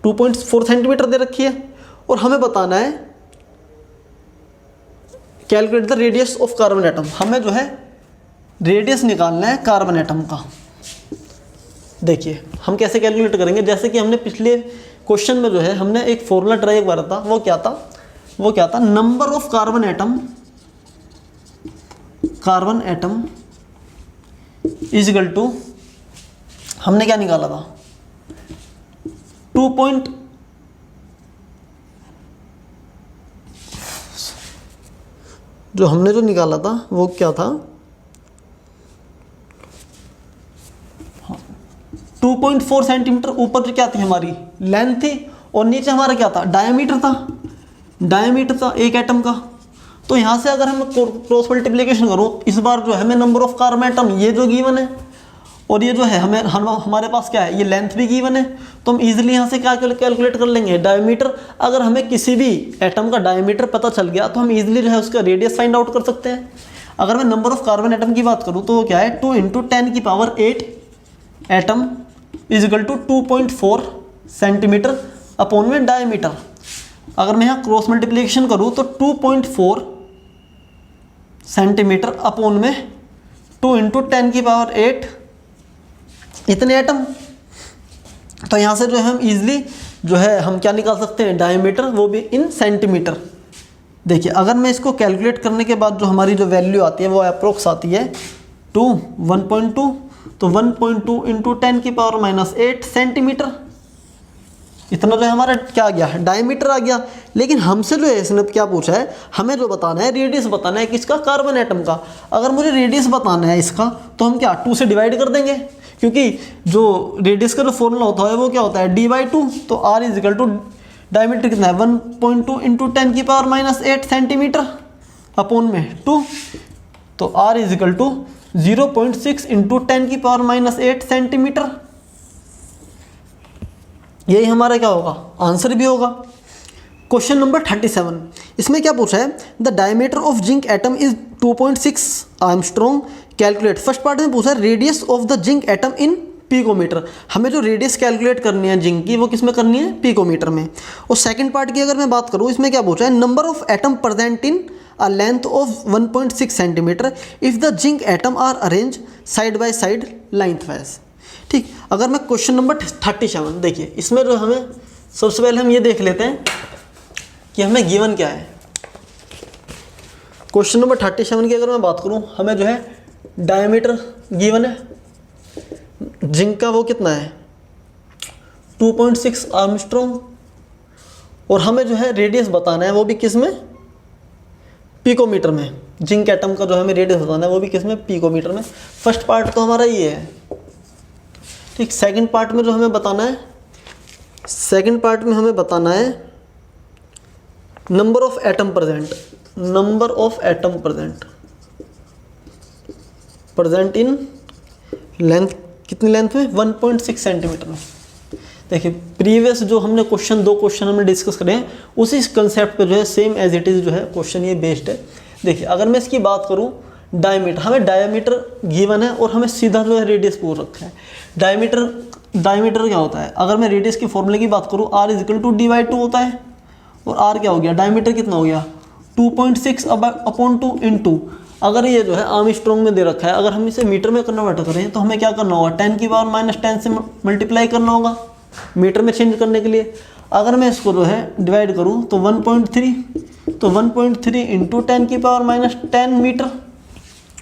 2.4 सेंटीमीटर दे रखी है। और हमें बताना है calculate the radius of carbon atom, हमें जो है रेडियस निकालना है कार्बन एटम का। देखिए हम कैसे कैलकुलेट करेंगे, जैसे कि हमने पिछले क्वेश्चन में जो है हमने एक फॉर्मूला ट्राई करा था, वो क्या था, number of carbon atom is equal to, हमने क्या निकाला था 2. जो हमने जो निकाला था वो क्या था 2.4 सेंटीमीटर। ऊपर जो क्या थी हमारी लेंथ थी, और नीचे हमारा क्या था डायमीटर था एक एटम का। तो यहाँ से अगर हम क्रॉस मल्टीप्लिकेशन करूँ, इस बार जो है हमें नंबर ऑफ कार्बन एटम ये जो गिवन है, और ये जो है हमारे पास क्या है, ये लेंथ भी गिवन है, तो हम इजीली यहाँ से क्या कैलकुलेट कर लेंगे डायमीटर। अगर हमें किसी भी एटम का डायमीटर पता चल गया तो हम इजीली जो है उसका रेडियस फाइंड आउट कर सकते हैं। अगर मैं नंबर ऑफ कार्बन एटम की बात करूँ तो वो क्या है 2 × 10⁸ atom is equal to 2.4 centimetre upon में डायमीटर। अगर मैं यहाँ क्रॉस मल्टीप्लिकेशन करूँ तो 2.4 सेंटीमीटर अपॉन में 2 × 10⁸ इतने एटम। तो यहाँ से जो है हम इजीली जो है हम क्या निकाल सकते हैं डायमीटर, वो भी इन सेंटीमीटर। देखिए अगर मैं इसको कैलकुलेट करने के बाद जो हमारी जो वैल्यू आती है वो अप्रोक्स आती है 1.2, तो 1.2 × 10⁻⁸ सेंटीमीटर इतना जो है हमारा क्या आ गया, डायमीटर आ गया। लेकिन हमसे जो है इसने क्या पूछा है, हमें जो बताना है रेडियस बताना है किसका, कार्बन एटम का। अगर मुझे रेडियस बताना है इसका तो हम क्या 2 से डिवाइड कर देंगे, क्योंकि जो रेडियस का जो फॉर्मूला होता है वो क्या होता है d/2। तो r is equal to diameter कितना है 1.2 इंटू 10⁻⁸ सेंटीमीटर अपॉन में 2। तो r is equal to 0.6 into 10⁻⁸ centimetre. यही हमारा क्या होगा, आंसर भी होगा। क्वेश्चन नंबर 37, इसमें क्या पूछा है, the diameter of zinc atom is 2.6 angstrom, calculate. First part में पूछा है radius of the zinc atom in picometre. हमें जो रेडियस कैलकुलेट करनी है जिंक की वो किस में करनी है, पिकोमीटर में। और सेकंड पार्ट की अगर मैं बात करूँ, इसमें क्या पूछा है, number of atom present in a length of 1.6 centimetre if the zinc atom are arrange side by side lengthwise. ठीक, अगर मैं क्वेश्चन नंबर 37 देखिए, इसमें जो हमें सबसे पहले हम ये देख लेते हैं कि हमें गिवन क्या है। क्वेश्चन नंबर 37 की अगर मैं बात करूं, हमें जो है डायमीटर गिवन है जिंक का, वो कितना है 2.6 आर्मस्ट्रॉन्ग, और हमें जो है रेडियस बताना है वो भी किस में, पिकोमीटर में। जिंक एटम का जो हमें रेडियस बताना है वो भी किस में, पिकोमीटर में। फर्स्ट पार्ट तो हमारा ये है। ठीक, सेकंड पार्ट में जो हमें बताना है, सेकंड पार्ट में हमें बताना है number of atom present, number of atom present in length, कितनी लेंथ में, 1.6 सेंटीमीटर में। देखिए प्रीवियस जो हमने क्वेश्चन, 2 क्वेश्चन हमने डिस्कस करे हैं, उसी कंसेप्ट पे जो है सेम एज इट इज़ जो है क्वेश्चन ये बेस्ड है। देखिए अगर मैं इसकी बात करूँ, डायमीटर, हमें डायमीटर गिवन है और हमें सीधा जो है रेडियस पूछ रखा है। डायमीटर क्या होता है, अगर मैं रेडियस की फॉर्मूले की बात करूँ, r is equal to d/2 होता है। और r क्या हो गया, डायमीटर कितना हो गया 2.6 अपॉन 2 इंटू, अगर ये जो है आर्मस्ट्रॉन्ग में दे रखा है, अगर हम इसे मीटर में कन्वर्ट करें तो हमें क्या करना होगा, 10⁻⁻10 से मल्टीप्लाई करना होगा मीटर में चेंज करने के लिए। अगर मैं इसको जो है डिवाइड करूँ तो 1.3, तो 1.3 इंटू 10⁻⁻10 मीटर।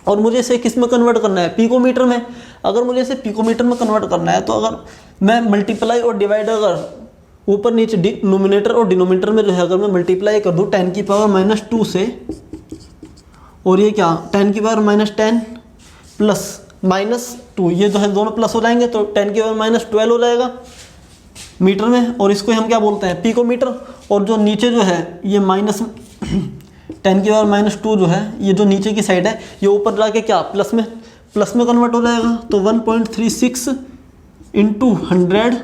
और मुझे इसे किस में कन्वर्ट करना है, पिकोमीटर में। अगर मुझे इसे पिकोमीटर में कन्वर्ट करना है तो अगर मैं मल्टीप्लाई और डिवाइड, अगर ऊपर नीचे नोमिनेटर और डिनोमिनेटर में जो है अगर मैं मल्टीप्लाई कर दूँ 10⁻⁻2 से, और ये क्या 10⁻⁻10 प्लस -2, ये जो है दोनों प्लस हो जाएंगे तो 10⁻⁻12 हो जाएगा मीटर में। और इसको हम क्या बोलते हैं, पिकोमीटर। और जो नीचे जो है ये -10⁻⁻2 जो है, ये जो नीचे की साइड है, ये ऊपर जाके क्या प्लस में कन्वर्ट हो जाएगा। तो 1.36 इंटू 100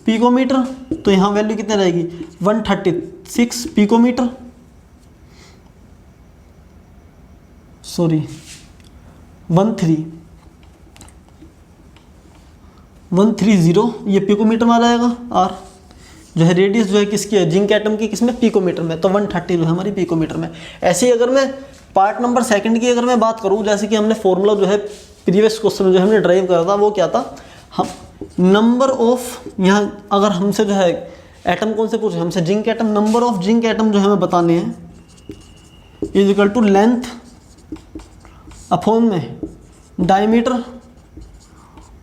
पिकोमीटर, तो यहाँ वैल्यू कितनी रहेगी 136 पिकोमीटर, सॉरी 130 ये पिकोमीटर में आ जाएगा। और जो है रेडियस जो है किसकी है, जिंक एटम की, किसमें, पिकोमीटर में। तो 130 जो है हमारी पिकोमीटर में। ऐसे ही अगर मैं पार्ट नंबर सेकंड की अगर मैं बात करूँ, जैसे कि हमने फॉर्मूला जो है प्रीवियस क्वेश्चन में जो हमने ड्राइव करा था, वो क्या था, हम नंबर ऑफ, यहाँ अगर हमसे जो है एटम कौन से पूछे, हमसे zinc atom, number of zinc atom जो हमें बताने हैं is equal to length upon में डायमीटर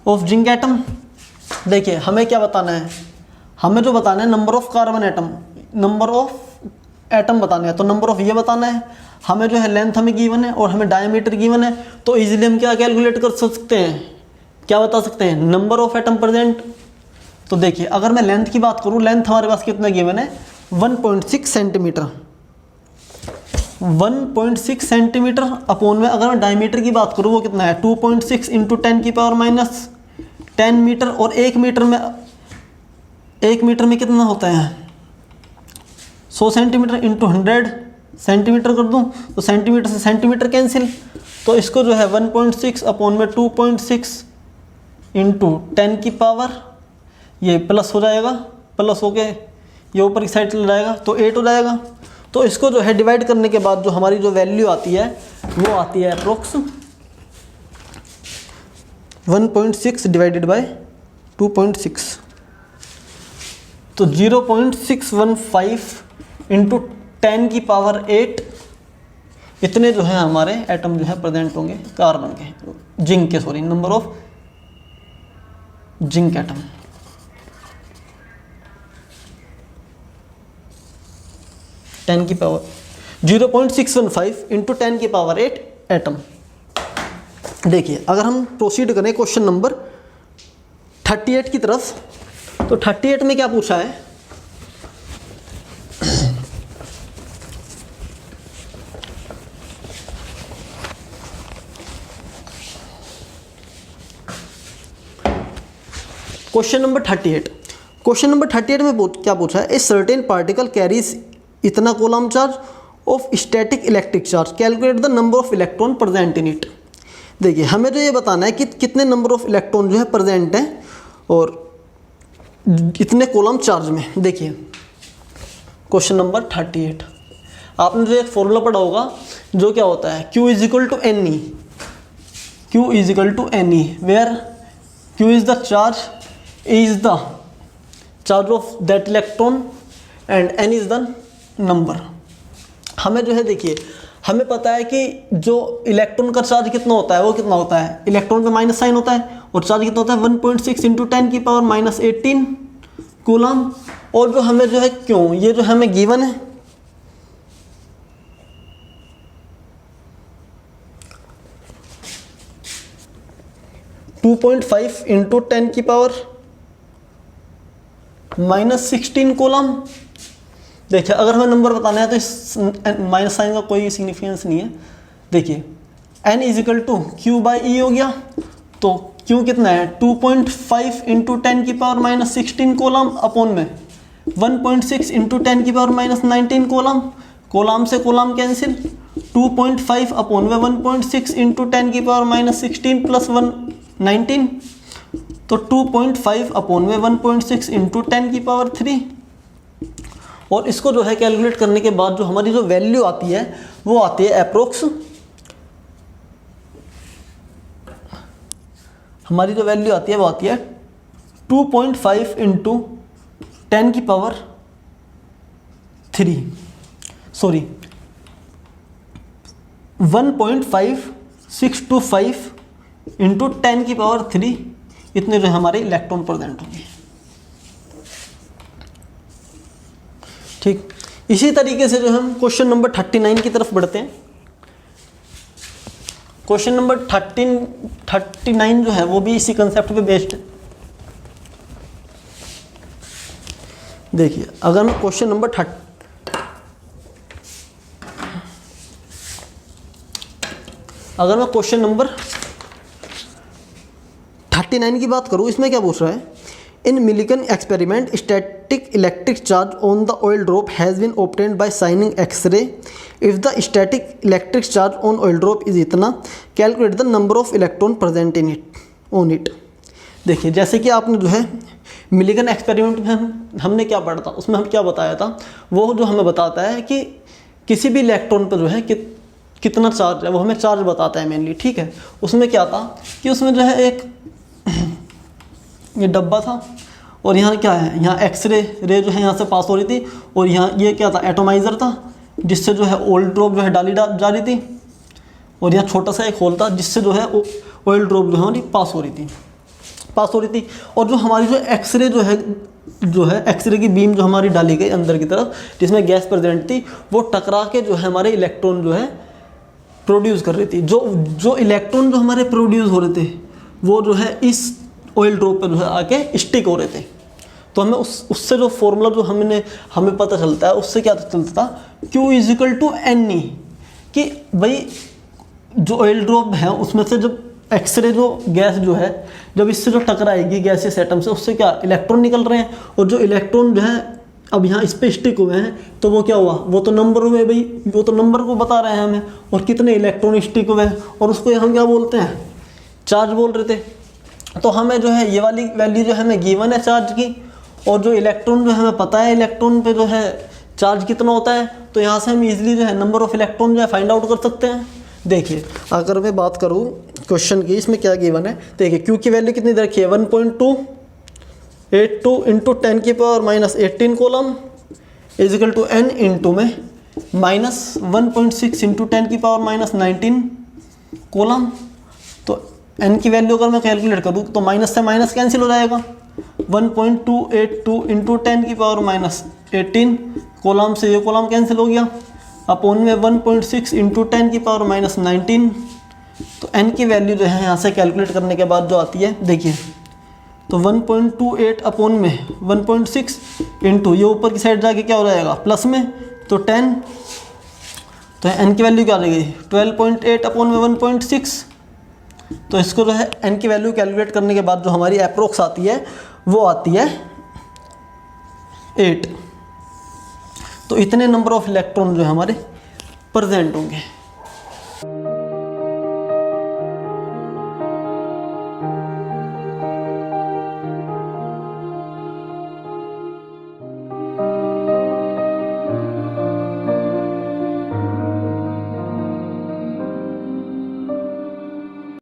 ऑफ जिंक एटम। देखिए हमें क्या बताना है, हमें जो बताना है number of carbon atom, number of atom बताना है, तो नंबर ऑफ ये बताना है। हमें जो है लेंथ हमें गिवन है और हमें डायमीटर गिवन है, तो इजीली हम क्या कैलकुलेट कर सकते हैं, क्या बता सकते हैं, नंबर ऑफ एटम प्रेजेंट। तो देखिए अगर मैं लेंथ की बात करूं, लेंथ हमारे पास कितना गिवन है 1.6 सेंटीमीटर, 1.6 सेंटीमीटर अपॉन में अगर मैं डायमीटर की बात करूं वो कितना है 2.6 इंटू 10⁻⁻10 मीटर। और 1 मीटर में कितना होता है 100 सेंटीमीटर इंटू 100 सेंटीमीटर कर दूं तो सेंटीमीटर से सेंटीमीटर कैंसिल। तो इसको जो है 1.6 अपॉन में 2.6 इंटू 10 की पावर, ये प्लस हो जाएगा, प्लस होके ये ऊपर की साइड चला जाएगा तो 8 हो जाएगा। तो इसको जो है डिवाइड करने के बाद जो हमारी जो वैल्यू आती है वो आती है अप्रोक्स 1.6 डिवाइडेड बाय 2.6, तो 0.615 इंटू 10 की पावर 8 इतने जो है हमारे एटम जो है प्रेजेंट होंगे कार्बन के, जिंक के, sorry, number of zinc atom. 10 की पावर 0.615 इंटू 10 की पावर 8 एटम। देखिए अगर हम प्रोसीड करें क्वेश्चन नंबर 38 की तरफ, तो 38 में क्या पूछा है, क्वेश्चन नंबर 38 में क्या पूछा है, ए सर्टेन पार्टिकल कैरीज इतना coulomb charge of static electric charge, calculate the number of electron present in it. देखिए हमें जो ये बताना है कि कितने नंबर ऑफ इलेक्ट्रॉन जो है प्रेजेंट हैं और इतने कूलम चार्ज में। देखिए क्वेश्चन नंबर 38 आपने जो एक फॉर्मूला पढ़ा होगा जो क्या होता है, Q is equal to N E, Q is equal to N E, where Q is the charge, E is the charge of that electron and N is the number। हमें जो है देखिए हमें पता है कि जो इलेक्ट्रॉन का चार्ज कितना होता है, वो कितना होता है, इलेक्ट्रॉन पे माइनस साइन होता है और चार्ज कितना होता है 1.6 इंटू 10 की पावर माइनस 18 कूलम। और जो हमें जो है क्यों, ये जो हमें गिवन है (2.5 इंटू 10 की पावर माइनस 16 कूलम। देखिए अगर हमें नंबर बताना है तो इस माइनस साइन का कोई सिग्निफिकेंस नहीं है। देखिए n is equal to Q by E हो गया, तो q कितना है 2.5 इंटू 10 की पावर माइनस 16 कूलम अपॉन में 1.6 इंटू 10 की पावर माइनस 19 कूलम, कूलम से कूलम कैंसिल, 2.5 अपॉन में 1.6 इंटू 10 की पावर माइनस 16 प्लस 19, तो 2.5 अपॉन में 1.6 इंटू 10 की पावर 3। और इसको जो है कैलकुलेट करने के बाद जो हमारी जो वैल्यू आती है वो आती है अप्रोक्स, हमारी जो वैल्यू आती है वो आती है 2.5 इंटू 10 की पावर 3, सॉरी 1.5625 इंटू 10 की पावर 3, इतने जो हमारे इलेक्ट्रॉन प्रेजेंट होंगे। ठीक, इसी तरीके से जो हम क्वेश्चन नंबर 39 की तरफ बढ़ते हैं। क्वेश्चन नंबर 39 जो है वो भी इसी कंसेप्ट पे बेस्ड है। देखिए अगर मैं क्वेश्चन नंबर 39 की बात करूँ, इसमें क्या पूछ रहा है, in Millikan experiment static electric charge on the oil drop has been obtained by shining X ray, if the static electric charge on oil drop is इतना, calculate the number of electron present in it on it. देखिए जैसे कि आपने जो है Millikan experiment में हमने क्या पढ़ा था, उसमें हम क्या बताया था, वो जो हमें बताता है कि किसी भी इलेक्ट्रॉन पर जो है कितना चार्ज है, वो हमें चार्ज बताता है मेनली। ठीक है, उसमें क्या था कि उसमें जो है एक ये डब्बा था और यहाँ क्या है, यहाँ एक्सरे रे जो है यहाँ से पास हो रही थी और यहाँ ये क्या था, एटोमाइज़र था जिससे जो है ऑयल ड्रॉप जो है डाली जा रही थी, और यहाँ छोटा सा एक होल था जिससे जो है ऑयल ड्रॉप जो है हमारी पास हो रही थी। और जो हमारी जो एक्सरे जो है एक्सरे की बीम जो हमारी डाली गई अंदर की तरफ जिसमें गैस प्रेजेंट थी, वो टकरा के जो है हमारे इलेक्ट्रॉन जो है प्रोड्यूस कर रही थी। जो इलेक्ट्रॉन जो हमारे प्रोड्यूस हो रहे थे वो जो है इस ऑयल ड्रॉप पर जो है आके स्टिक हो रहे थे। तो हमें उससे जो फॉर्मूला जो हमें पता चलता है, उससे क्या चलता था, Q is equal to N E, कि भाई जो ऑयल ड्रॉप है उसमें से जब एक्सरे जो गैस जो है जब इससे जो टकराएगी गैसियस एटम से, उससे क्या इलेक्ट्रॉन निकल रहे हैं, और जो इलेक्ट्रॉन जो है अब यहाँ इस पर स्टिक हुए हैं, तो वो क्या हुआ, वो तो नंबर हुए भाई, वो तो नंबर को बता रहे हैं हमें, और कितने इलेक्ट्रॉन स्टिक हुए हैं, और उसको हम क्या बोलते हैं, चार्ज बोल रहे थे। तो हमें जो है ये वाली वैल्यू जो है हमें गिवन है चार्ज की, और जो इलेक्ट्रॉन जो हमें पता है इलेक्ट्रॉन पे जो है चार्ज कितना होता है, तो यहाँ से हम इजीली जो है नंबर ऑफ इलेक्ट्रॉन जो है फाइंड आउट कर सकते हैं। देखिए अगर मैं बात करूँ क्वेश्चन की, इसमें क्या गिवन है, देखिए क्यू की वैल्यू कितनी दे रखी है 1.282 इंटू 10 की power minus 18 coulomb is equal to n into में माइनस 1.6 इंटू 10 की पावर माइनस 19 कूलम। तो n की वैल्यू अगर मैं कैलकुलेट करूँ तो माइनस से माइनस कैंसिल हो जाएगा, 1.282 इंटू 10 की पावर माइनस 18 कॉलम से ये कॉलम कैंसिल हो गया, अपोन में 1.6 इंटू 10 की पावर माइनस 19। तो n की वैल्यू जो है यहाँ से कैलकुलेट करने के बाद जो आती है देखिए, तो 1.28 अपोन में 1.6 इंटू ये ऊपर की साइड जाके क्या हो जाएगा प्लस में, तो 10, तो n की वैल्यू क्या आ जाएगी 12.8 अपोन में 1.6। तो इसको जो है n की वैल्यू कैलकुलेट करने के बाद जो हमारी अप्रोक्स आती है वो आती है 8। तो इतने नंबर ऑफ इलेक्ट्रॉन जो है हमारे प्रेजेंट होंगे।